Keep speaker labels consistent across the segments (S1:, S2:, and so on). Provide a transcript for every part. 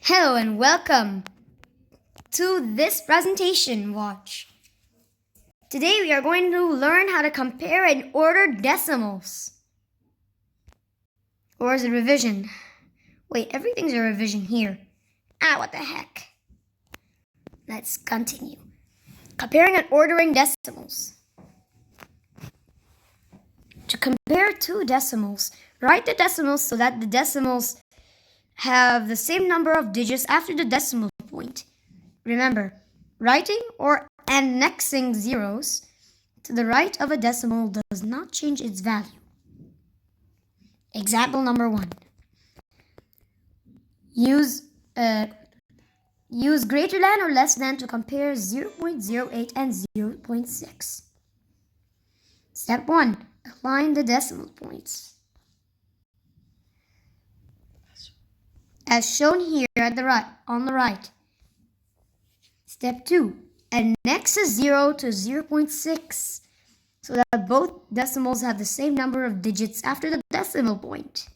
S1: Hello and welcome to this presentation watch. Today we are going to learn how to compare and order decimals. Or is it revision? Wait, everything's a revision here. What the heck? Let's continue. Comparing and ordering decimals. To compare two decimals, write the decimals so that the decimals have the same number of digits after the decimal point. Remember, writing or annexing zeros to the right of a decimal does not change its value. Example number 1. Use greater than or less than to compare 0.08 and 0.6. Step 1. Align the decimal points. As shown here on the right. Step 2. Annex a 0 to 0.6 so that both decimals have the same number of digits after the decimal point.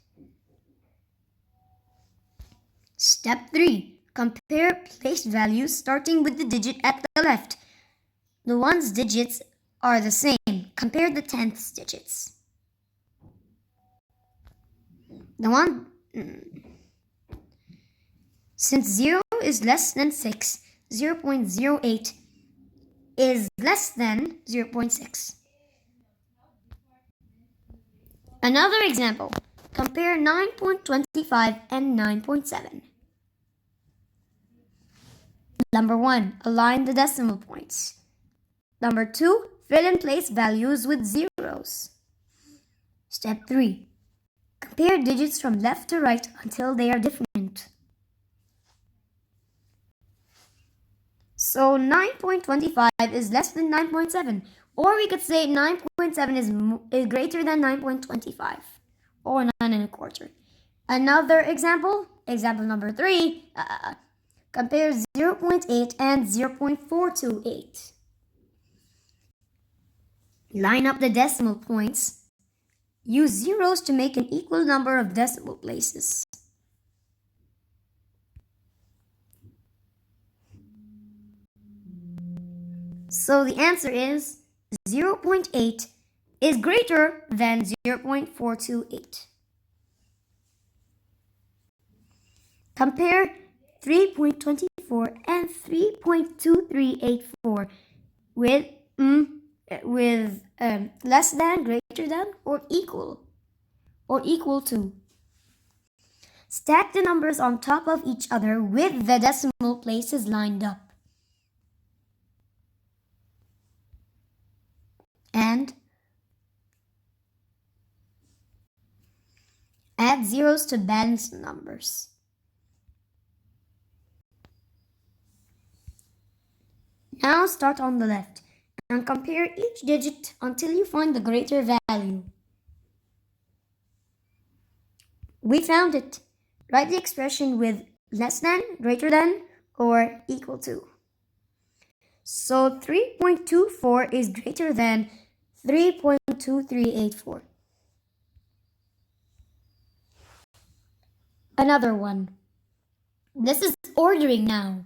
S1: Step 3. Compare place values starting with the digit at the left. The ones' digits are the same. Compare the tenths digits. Since 0 is less than 6, 0.08 is less than 0.6. Another example. Compare 9.25 and 9.7. Number 1. Align the decimal points. Number 2. Fill in place values with zeros. Step 3. Compare digits from left to right until they are different. So 9.25 is less than 9.7. Or we could say 9.7 is greater than 9.25. Or 9.25. Another example number 3. Compare 0.8 and 0.428. Line up the decimal points. Use zeros to make an equal number of decimal places. So the answer is 0.8 is greater than 0.428. Compare 3.24 and 3.2384 with less than, greater than, or equal to. Stack the numbers on top of each other with the decimal places lined up. And add zeros to balance the numbers. Now start on the left and compare each digit until you find the greater value. We found it. Write the expression with less than, greater than, or equal to. So 3.24 is greater than 3.2384. Another one. This is ordering now.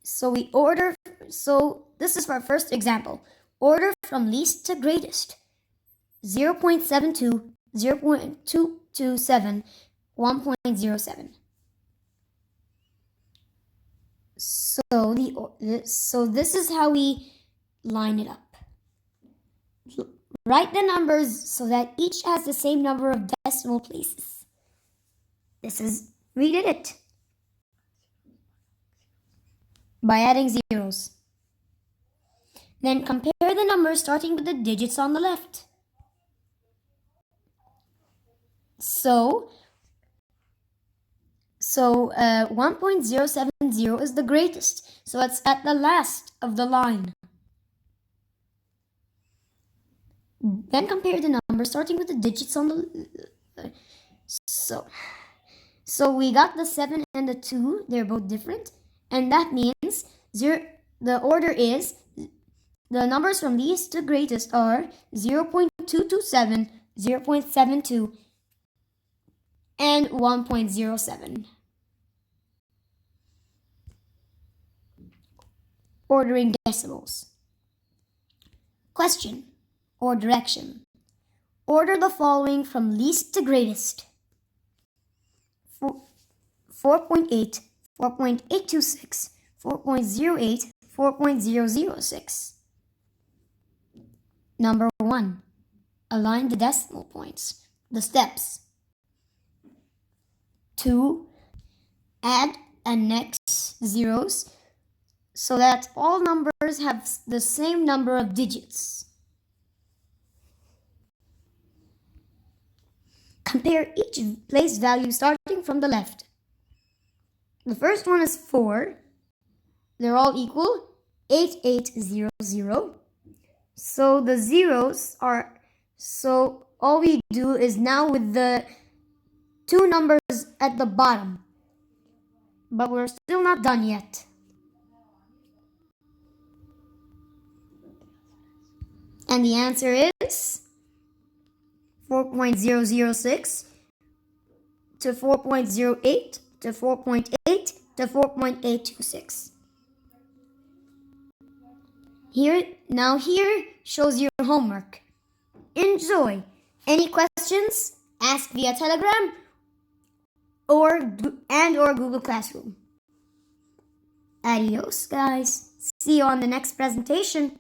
S1: So this is our first example. Order from least to greatest. 0.72, 0.227, 1.07. So this is how we line it up. Write the numbers so that each has the same number of decimal places. We did it by adding zeros. Then compare the numbers starting with the digits on the left. So 1.070 is the greatest, so it's at the last of the line. Then compare the numbers starting with the digits on the so we got the 7 and the 2, they're both different, and that means the order is the numbers from least to greatest are 0.227, 0.72, and 1.07. ordering decimals. Question or direction. Order the following from least to greatest. 4.8, 4.826, 4.08, 4.006. Number 1. Align the decimal points. The steps. 2. Add and next zeros so that all numbers have the same number of digits. Compare each place value starting from the left. The first one is 4. They're all equal. 8800. So the zeros are, so all we do is now with the two numbers at the bottom. But we're still not done yet. And the answer is 4.006 to 4.08 to 4.8 to 4.826. Here shows your homework. Enjoy. Any questions? Ask via Telegram or Google Classroom. Adios, guys. See you on the next presentation.